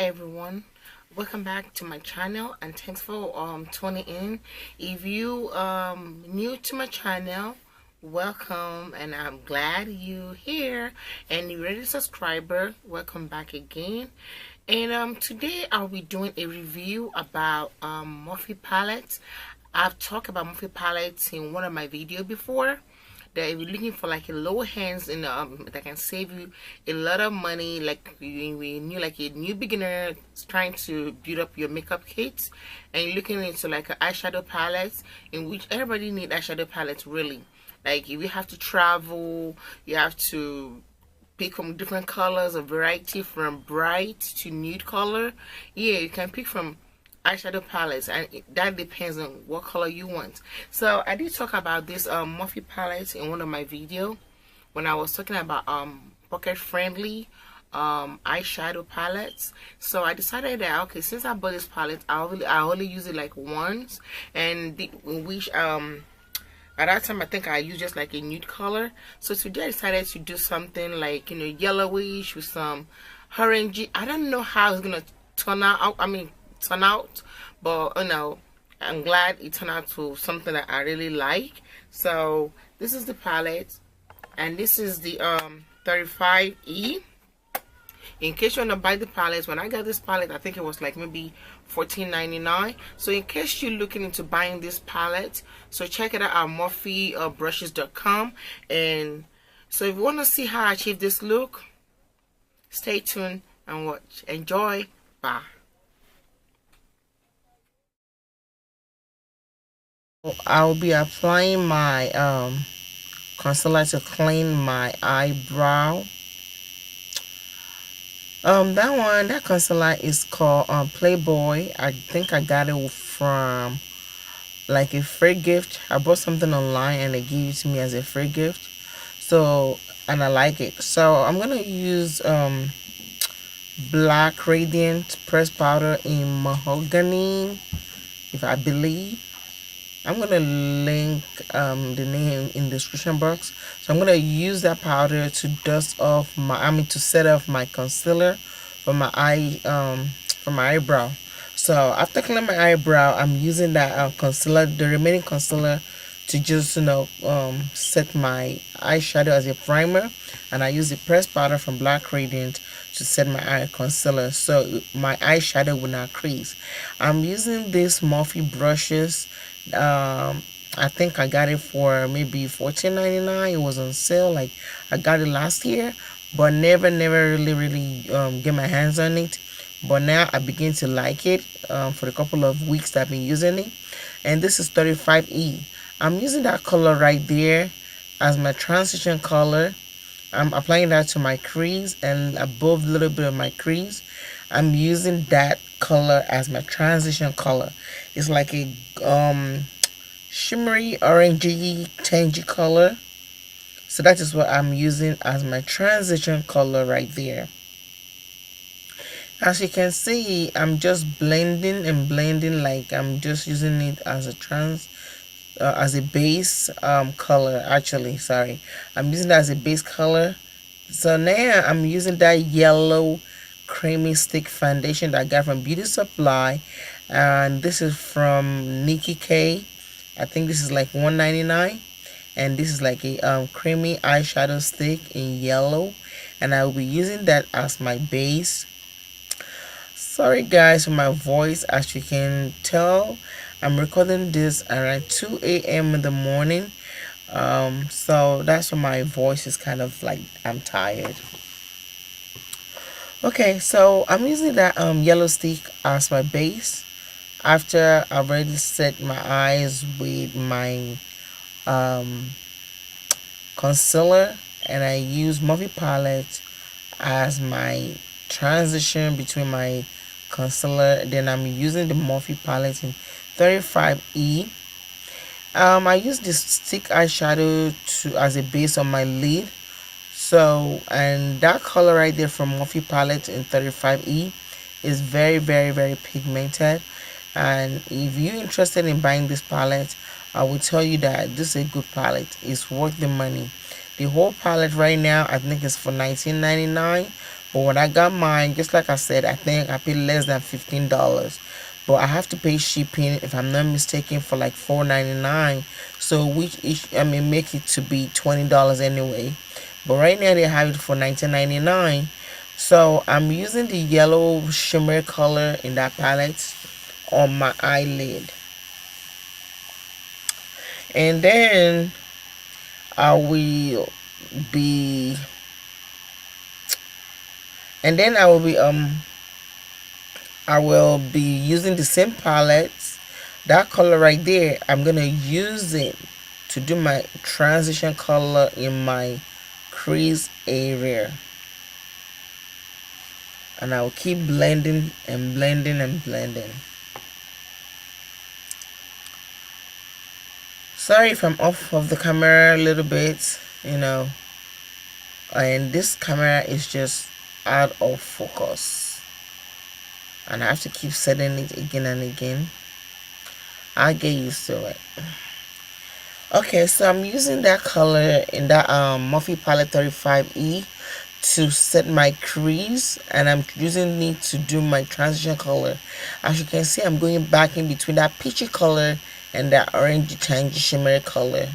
everyone, welcome back to my channel and thanks for tuning in. If you new to my channel, welcome, and I'm glad you're here. And you're already a subscriber, welcome back again. And today I'll be doing a review about Morphe palettes. I've talked about Morphe palettes in one of my videos before. That if you're looking for like a low hands and that can save you a lot of money, like when you're like a new beginner trying to build up your makeup kit, and you're looking into like an eyeshadow palette, in which everybody need eyeshadow palettes really. Like if you have to travel, you have to pick from different colors, a variety from bright to nude color. Yeah, you can pick from eyeshadow palettes, and that depends on what color you want. So I did talk about this Morphe palette in one of my video when I was talking about pocket friendly eyeshadow palettes. So I decided that okay, since I bought this palette, I only use it like once, and in which at that time I think I used just like a nude color. So today I decided to do something like, you know, yellowish with some orangey. I don't know how it's gonna turn out. Turn out, but you know, I'm glad it turned out to something that I really like. So this is the palette, and this is the 35E. In case you want to buy the palette, when I got this palette, I think it was like maybe $14.99. So in case you're looking into buying this palette, so check it out at morphebrushes.com. And so if you want to see how I achieve this look, stay tuned and watch. Enjoy. Bye. I'll be applying my concealer to clean my eyebrow. That concealer is called Playboy. I think I got it from like a free gift. I bought something online and they gave it to me as a free gift. So, and I like it. So I'm gonna use Black Radiant pressed powder in mahogany, if I believe. I'm gonna link the name in the description box. So I'm gonna use that powder to dust off to set off my concealer for my eyebrow. So after cleaning my eyebrow, I'm using that concealer, the remaining concealer, to just, you know, set my eyeshadow as a primer, and I use the pressed powder from Black Radiant to set my eye concealer so my eyeshadow will not crease. I'm using these Morphe brushes. I think I got it for maybe $14.99. It was on sale. Like I got it last year, but never really get my hands on it. But now I begin to like it for the couple of weeks that I've been using it. And this is 35E. I'm using that color right there as my transition color. I'm applying that to my crease and above a little bit of my crease. I'm using that color as my transition color. It's like a shimmery orangey tangy color. So that is what I'm using as my transition color right there. As you can see, I'm just blending and blending, like I'm just using it as a base color. Actually, sorry, I'm using that as a base color. So now I'm using that yellow creamy stick foundation that I got from Beauty Supply, and this is from Nikki K. I think this is like $1.99, and this is like a creamy eyeshadow stick in yellow, and I will be using that as my base. Sorry guys for my voice. As you can tell, I'm recording this around 2 a.m. in the morning, so that's why my voice is kind of like I'm tired. Okay, so I'm using that yellow stick as my base after I've already set my eyes with my concealer, and I use Morphe palette as my transition between my concealer. Then I'm using the Morphe palette in 35E. I use this stick eyeshadow as a base on my lid. So, and that color right there from Morphe palette in 35E is very pigmented. And if you're interested in buying this palette, I will tell you that this is a good palette. It's worth the money. The whole palette right now I think is for $19.99, But when I got mine, just like I said, I think I paid less than $15. But I have to pay shipping, if I'm not mistaken, for like $4.99. So which each, I mean, make it to be $20 anyway. But right now they have it for $19.99. So I'm using the yellow shimmer color in that palette on my eyelid. And then I will be and then I will be using the same palette, that color right there. I'm gonna use it to do my transition color in my crease area, and I will keep blending and blending and blending. Sorry if I'm off of the camera a little bit, and this camera is just out of focus, and I have to keep setting it again and again. I'll get used to it. Okay, so I'm using that color in that Morphe palette 35E to set my crease, and I'm using it to do my transition color. As you can see, I'm going back in between that peachy color and that orange change shimmery color.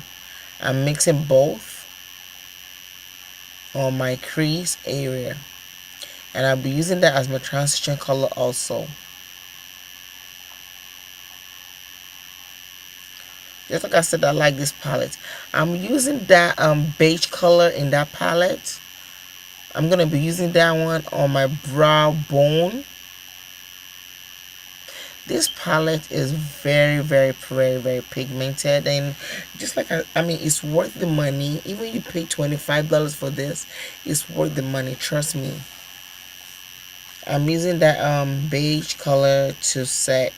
I'm mixing both on my crease area, and I'll be using that as my transition color also. Just like I said, I like this palette. I'm using that beige color in that palette. I'm gonna be using that one on my brow bone. This palette is very, very, very, very pigmented, and just like I mean, it's worth the money. Even you pay $25 for this, it's worth the money. Trust me. I'm using that beige color to set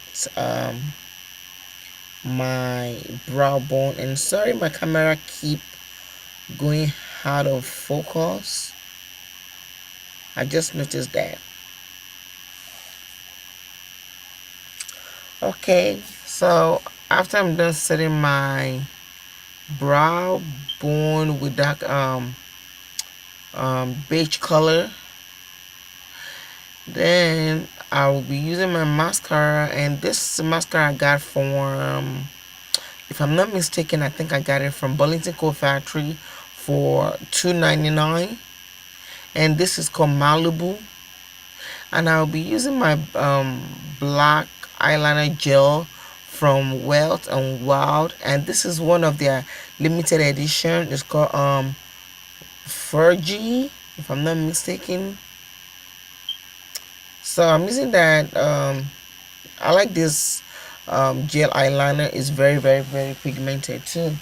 my brow bone. And sorry, my camera keep going out of focus. I just noticed that. Okay, so after I'm done setting my brow bone with that beige color, then I will be using my mascara, and this mascara I got from, if I'm not mistaken, I think I got it from Burlington Coat Factory for $2.99, and this is called Malibu. And I'll be using my black eyeliner gel from Wet and Wild, and this is one of their limited edition. It's called Fergie, if I'm not mistaken. So I'm using that. I like this gel eyeliner. It's very, very, very pigmented too.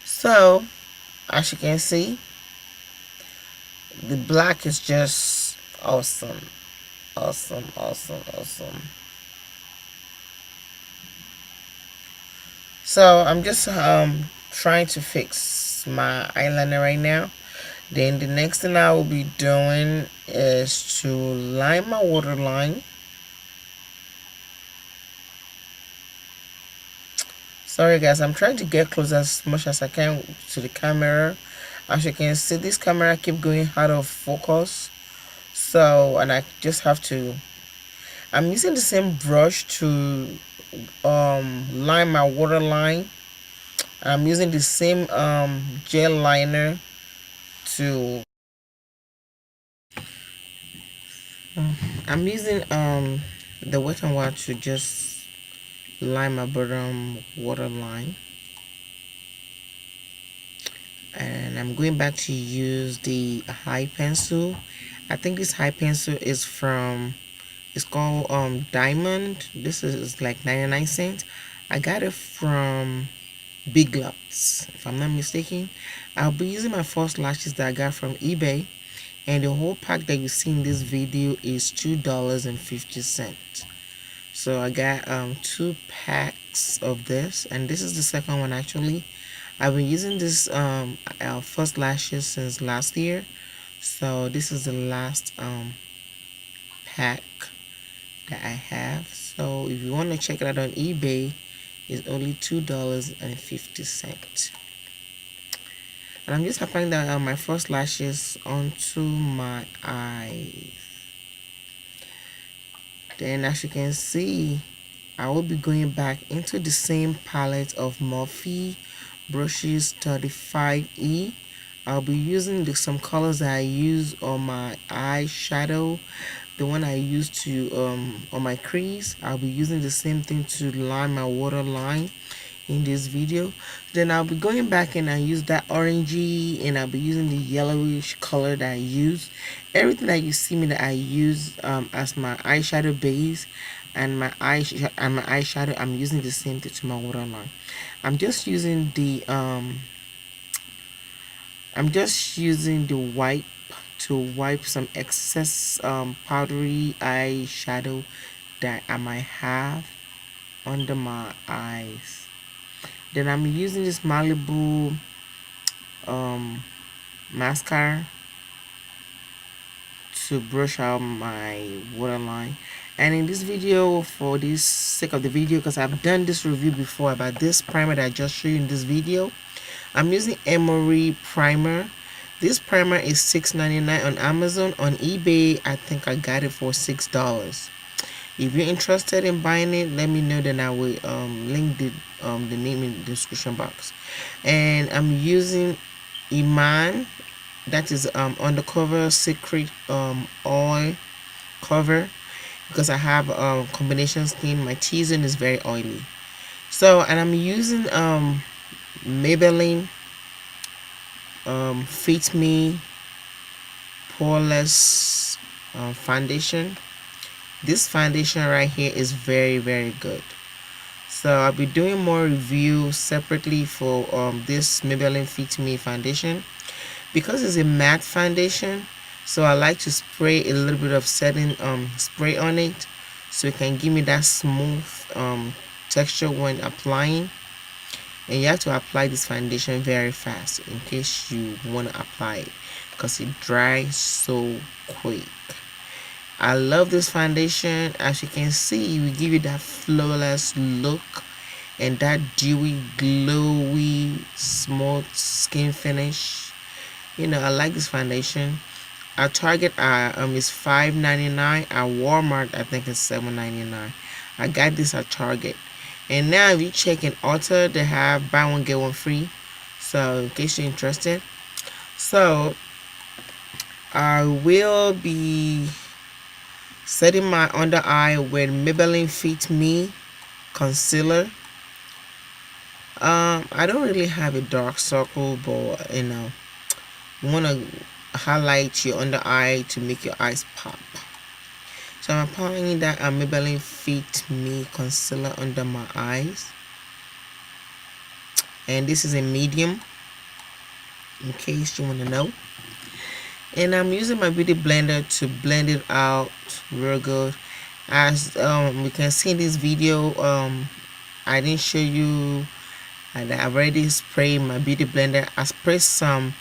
So as you can see, the black is just awesome. Awesome, awesome, awesome. So I'm just trying to fix my eyeliner right now. Then the next thing I will be doing is to line my waterline. Sorry guys, I'm trying to get close as much as I can to the camera. As you can see, this camera keep going out of focus. So, and I just have to, I'm using the same brush to line my waterline. I'm using the same gel liner to I'm using the Wet n Wild to just line my bottom waterline, and I'm going back to use the high pencil. I think this high pencil is from, it's called Diamond. This is like 99 cents. I got it from Big Lots, if I'm not mistaken. I'll be using my false lashes that I got from eBay, and the whole pack that you see in this video is $2.50. So I got 2 packs of this, and this is the second one actually. I've been using this false lashes since last year, so this is the last pack that I have. So if you want to check it out on eBay, it's only $2.50. And I'm just applying my first lashes onto my eyes. Then as you can see, I will be going back into the same palette of Morphe brushes 35E. I'll be using some colors that I use on my eyeshadow, the one I use to on my crease. I'll be using the same thing to line my waterline in this video. Then I'll be going back and I use that orangey, and I'll be using the yellowish color that I use. Everything that you see me that I use as my eyeshadow base and my eyeshadow, I'm using the same thing to my waterline. I'm just using the wipe to wipe some excess powdery eyeshadow that I might have under my eyes. Then I'm using this Malibu mascara to brush out my waterline. And in this video, for this sake of the video, because I've done this review before about this primer that I just showed you in this video, I'm using Emery primer. This primer is $6.99 on Amazon. On eBay, I think I got it for $6. If you're interested in buying it, let me know, then I will link the name in the description box. And I'm using Iman, that is Undercover Secret oil cover, because I have combination skin. My T-zone is very oily. So, and I'm using Maybelline Fit Me poreless foundation. This foundation right here is very, very good. So I'll be doing more reviews separately for this Maybelline Fit Me foundation, because it's a matte foundation. So I like to spray a little bit of setting spray on it, so it can give me that smooth texture when applying. And you have to apply this foundation very fast in case you want to apply it, because it dries so quick. I love this foundation. As you can see, it will give you that flawless look and that dewy, glowy, smooth skin finish. You know, I like this foundation. At Target is $5.99. At Walmart, I think it's $7.99. I got this at Target. And now if you check in Ulta, they have buy one get one free. So in case you're interested. So I will be setting my under eye with Maybelline Fit Me concealer. I don't really have a dark circle, but you know, you want to highlight your under eye to make your eyes pop. So I'm applying that Maybelline Fit Me concealer under my eyes, and this is a medium in case you want to know. And I'm using my beauty blender to blend it out real good. As we can see in this video, I didn't show you that I've already sprayed my beauty blender. I sprayed some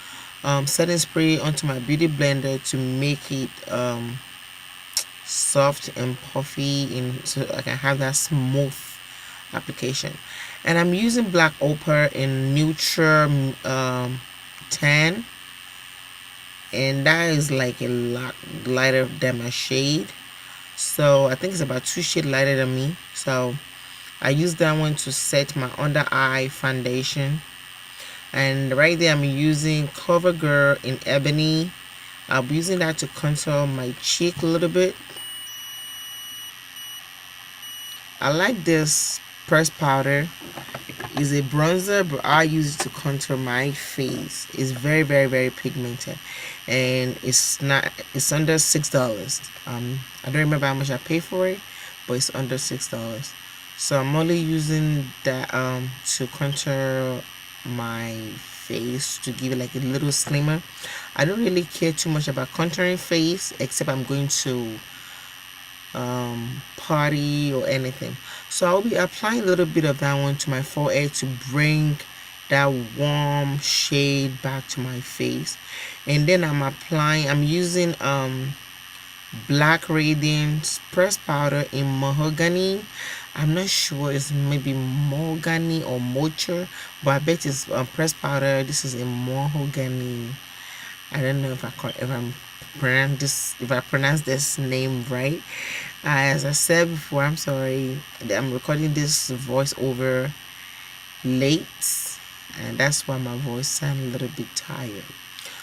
setting spray onto my beauty blender to make it soft and puffy, and so I can have that smooth application. And I'm using black ochre in neutral tan, and that is like a lot lighter than my shade. So I think it's about 2 shades lighter than me. So I use that one to set my under eye foundation. And right there I'm using CoverGirl in Ebony. I'll be using that to contour my cheek a little bit. I like this pressed powder. It's a bronzer, but I use it to contour my face. It's very, very, very pigmented, and it's under $6. I don't remember how much I paid for it, but it's under $6. So I'm only using that to contour my face, to give it like a little slimmer. I don't really care too much about contouring face, except I'm going to party or anything. So I'll be applying a little bit of that one to my forehead to bring that warm shade back to my face. And then I'm using Black Radiance pressed powder in Mahogany. I'm not sure, it's maybe mahogany or mocha, but I bet it's pressed powder. This is a mahogany. I don't know if I pronounce this name right. As I said before, I'm sorry. I'm recording this voice over late, and that's why my voice sounds a little bit tired.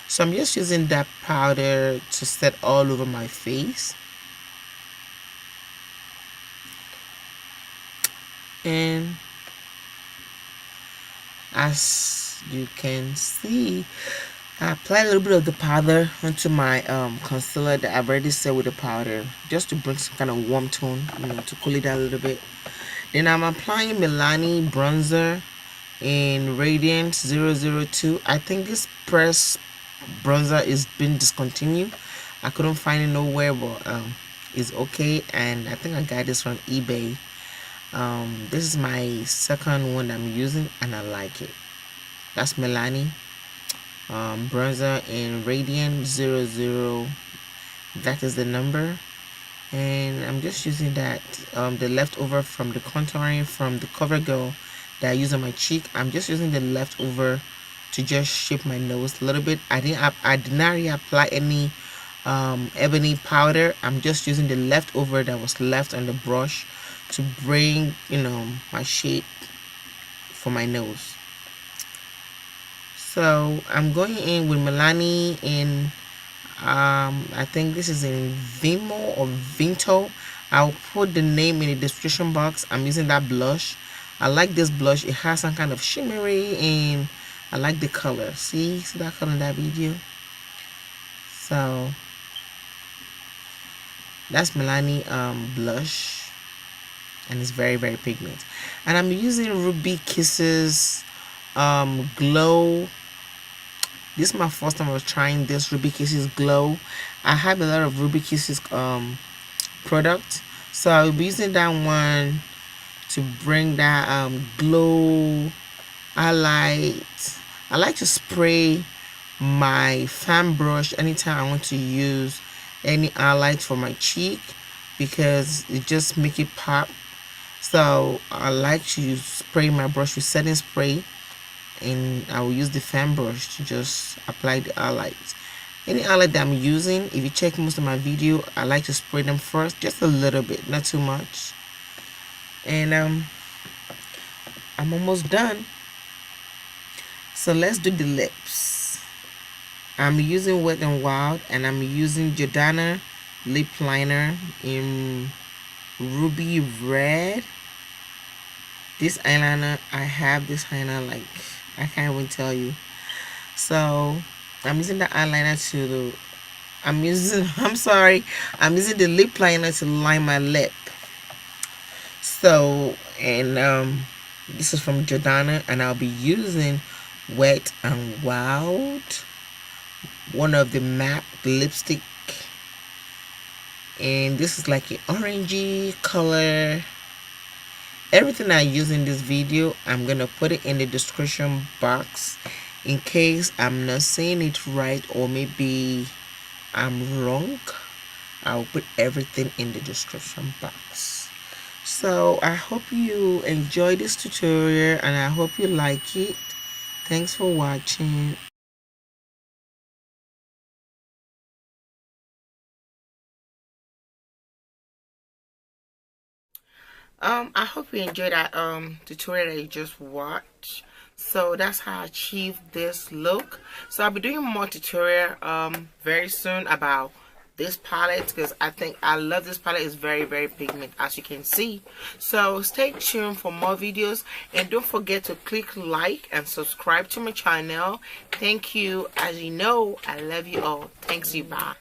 So I'm just using that powder to set all over my face. And as you can see, I apply a little bit of the powder onto my concealer that I've already set with the powder, just to bring some kind of warm tone, to cool it down a little bit. Then I'm applying Milani bronzer in Radiant 002. I think this press bronzer is been discontinued. I couldn't find it nowhere, but it's okay, and I think I got this from eBay. This is my second one I'm using, and I like it. That's Milani bronzer in Radiant 00. That is the number, and I'm just using that the leftover from the contouring from the CoverGirl that I use on my cheek. I'm just using the leftover to just shape my nose a little bit. I did not reapply any ebony powder. I'm just using the leftover that was left on the brush to bring my shape for my nose. So I'm going in with Milani in I think this is in Vimo or Vinto. I'll put the name in the description box. I'm using that blush. I like this blush. It has some kind of shimmery, and I like the color. See that color in that video? So that's Milani blush, and it's very, very pigment. And I'm using Ruby Kisses glow. This is my first time I was trying this Ruby Kisses glow. I have a lot of Ruby Kisses product, so I'll be using that one to bring that glow. I like to spray my fan brush anytime I want to use any highlight for my cheek, because it just make it pop. So I like to spray my brush with setting spray, and I will use the fan brush to just apply the highlights. Any highlight that I'm using, if you check most of my video, I like to spray them first, just a little bit, not too much. And I'm almost done. So let's do the lips. I'm using Wet n Wild, and I'm using Jordana lip liner in Ruby Red. This eyeliner, I have this eyeliner like I can't even tell you. So I'm using the eyeliner I'm using the lip liner to line my lip. So, and this is from Jordana, and I'll be using Wet n Wild, one of the matte lipstick, and this is like an orangey color. Everything I use in this video, I'm gonna put it in the description box in case I'm not saying it right, or maybe I'm wrong. I'll put everything in the description box. So I hope you enjoyed this tutorial, and I hope you like it. Thanks for watching. I hope you enjoyed that tutorial that you just watched. So that's how I achieved this look. So I'll be doing more tutorial very soon about this palette, because I love this palette. It's very, very pigment, as you can see. So stay tuned for more videos, and don't forget to click like and subscribe to my channel. Thank you. As you know, I love you all. Thanks, you. Bye.